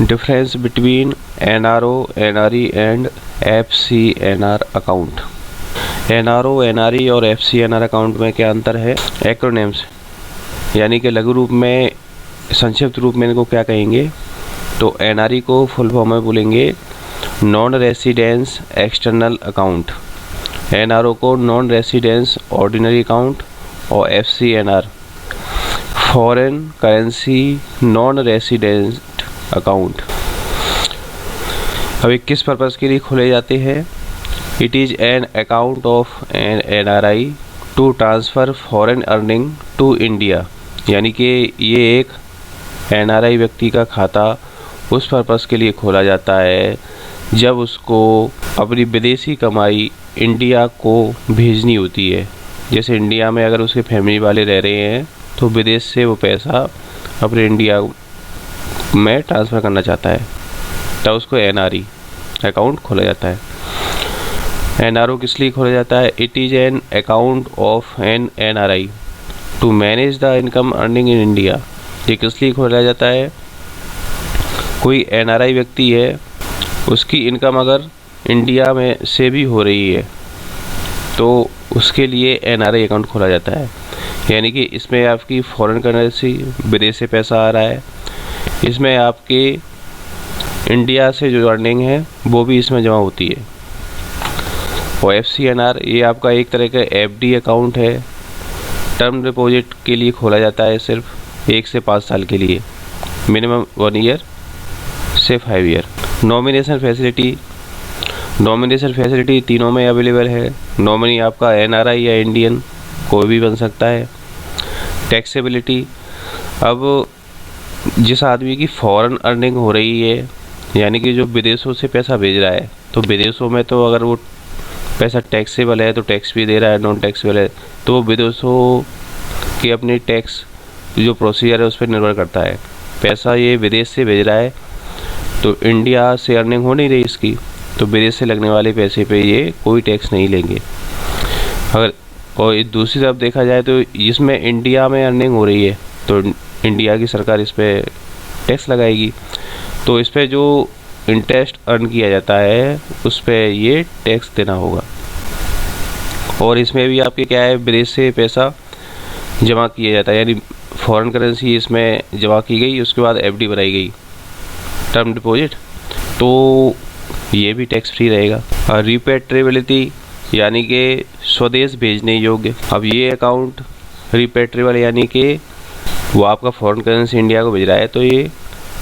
Difference between NRO, NRE and FCNR account. NRO, NRE और FCNR account में क्या अंतर है? एक्रोनिम्स यानी कि लघु रूप में, संक्षिप्त रूप में इनको क्या कहेंगे? तो एनआरई को फुल फॉर्म में बोलेंगे non residence external account, NRO को नॉन रेसिडेंस ऑर्डिनरी अकाउंट और FCNR foreign currency non resident account. अभी किस पर्पज़ के लिए खोले जाते हैं? It is an account of an NRI to transfer foreign earning to India, यानी कि ये एक एनआरआई व्यक्ति का खाता उस पर्पज़ के लिए खोला जाता है जब उसको अपनी विदेशी कमाई इंडिया को भेजनी होती है। जैसे इंडिया में अगर उसके फैमिली वाले रह रहे हैं तो विदेश से वो पैसा अपने इंडिया में ट्रांसफ़र करना चाहता है, तब उसको एनआरई अकाउंट खोला जाता है। एनआरओ किस लिए खोला जाता है? It is an account of an NRI to manage the income earning in India. ये किस लिए खोला जाता है? कोई एनआरआई व्यक्ति है, उसकी इनकम अगर इंडिया में से भी हो रही है तो उसके लिए एनआरआई अकाउंट खोला जाता है। यानी कि इसमें आपकी फॉरेन करेंसी, विदेश से पैसा आ रहा है, इसमें आपके इंडिया से जो अर्निंग है वो भी इसमें जमा होती है। और एफसीएनआर ये आपका एक तरह का एफडी अकाउंट है, टर्म डिपॉजिट के लिए खोला जाता है सिर्फ 1 से 5 साल के लिए, मिनिमम 1 ईयर से 5 ईयर। नॉमिनेशन फैसिलिटी तीनों में अवेलेबल है। नॉमिनी आपका एनआरआई या इंडियन कोई भी बन सकता है। टैक्सेबिलिटी, अब जिस आदमी की फॉरेन अर्निंग हो रही है, यानी कि जो विदेशों से पैसा भेज रहा है, तो विदेशों में तो अगर वो पैसा टैक्सेबल है तो टैक्स भी दे रहा है, नॉन टैक्सेबल है तो विदेशों की अपनी टैक्स जो प्रोसीजर है उस पर निर्भर करता है। पैसा ये विदेश से भेज रहा है तो इंडिया से अर्निंग हो नहीं रही इसकी, तो विदेश से लगने वाले पैसे पे ये कोई टैक्स नहीं लेंगे। अगर और दूसरी तरफ देखा जाए तो इसमें इंडिया में अर्निंग हो रही है तो इंडिया की सरकार इस पर टैक्स लगाएगी, तो इस पर जो इंटरेस्ट अर्न किया जाता है उस पर ये टैक्स देना होगा। और इसमें भी आपके क्या है, विदेश से पैसा जमा किया जाता है, यानी फॉरेन करेंसी इसमें जमा की गई, उसके बाद एफडी बनाई गई, टर्म डिपॉजिट, तो ये भी टैक्स फ्री रहेगा। और रिपेट्रेबिलिटी यानी कि स्वदेश भेजने योग्य। अब ये अकाउंट रिपेट्रेबल यानी कि वो आपका फॉरेन करेंसी इंडिया को भेज रहा है तो ये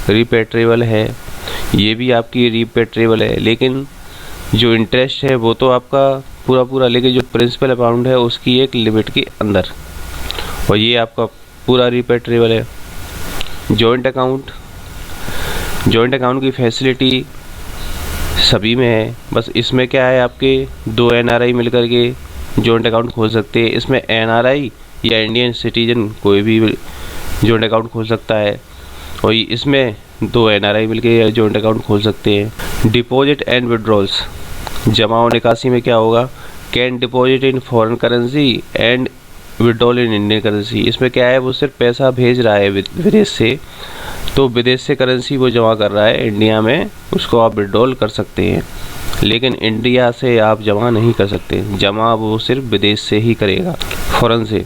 रिपेट्रेबल है, ये भी आपकी रिपेट्रेबल है, लेकिन जो इंटरेस्ट है वो तो आपका पूरा, लेकिन जो प्रिंसिपल अमाउंट है उसकी एक लिमिट के अंदर, और ये आपका पूरा रिपेट्रेबल है। जॉइंट अकाउंट की फैसिलिटी सभी में है, बस इसमें क्या है, आपके 2 एनआरआई मिलकर के जॉइंट अकाउंट खोल सकते हैं। इसमें एनआरआई या इंडियन सिटीजन कोई भी जॉइंट अकाउंट खोल सकता है, और इसमें 2 एनआरआई मिलकर जॉइंट अकाउंट खोल सकते हैं। डिपॉजिट एंड विड्रॉल्स, जमा और निकासी में क्या होगा? Can deposit in foreign currency and withdrawal in Indian currency. इसमें क्या है, वो सिर्फ पैसा भेज रहा है विदेश से, तो विदेश से करेंसी वो जमा कर रहा है इंडिया में, उसको आप विड्रॉल कर सकते हैं, लेकिन इंडिया से आप जमा नहीं कर सकते। जमा वो सिर्फ विदेश से ही करेगा, फॉरेन से।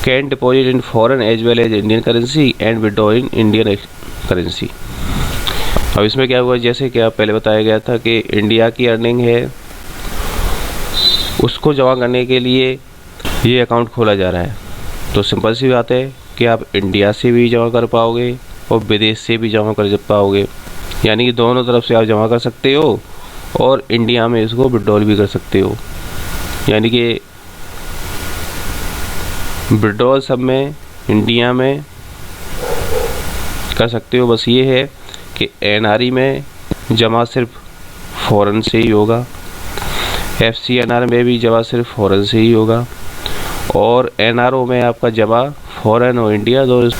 Can deposit in foreign as well as Indian currency and withdrawal in Indian currency. अब इसमें क्या हुआ, जैसे कि पहले बताया गया था कि इंडिया की अर्निंग है, उसको जमा करने के लिए ये अकाउंट खोला जा रहा है, तो सिंपल सी बात है कि आप इंडिया से भी जमा कर पाओगे और विदेश से भी जमा कर पाओगे, यानी कि दोनों तरफ से आप जमा कर सकते हो और इंडिया में इसको विड्रॉल भी कर सकते हो। यानी कि विड्रॉल सब में इंडिया में कर सकते हो, बस ये है कि एनआरई में जमा सिर्फ फॉरेन से ही होगा, एफसीएनआर में भी जमा सिर्फ फॉरेन से ही होगा, और एनआरओ में आपका जमा फॉरेन और इंडिया दोनों।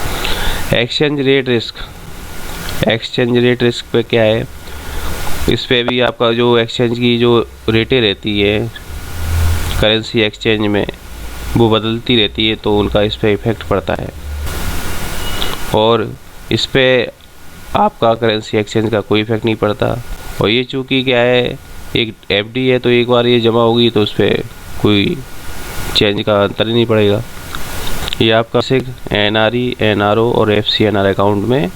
एक्सचेंज रेट रिस्क पे क्या है, इस पे भी आपका जो एक्सचेंज की जो रेटें रहती है करेंसी एक्सचेंज में वो बदलती रहती है, तो उनका इस पे इफ़ेक्ट पड़ता है। और इस पे आपका करेंसी एक्सचेंज का कोई इफेक्ट नहीं पड़ता। और ये चूँकि क्या है, एक एफडी है, तो एक बार ये जमा होगी तो उस पर कोई चेंज का अंतर ही नहीं पड़ेगा। ये आपका सिर्फ एनआरई, एनआरओ और एफसीएनआर अकाउंट में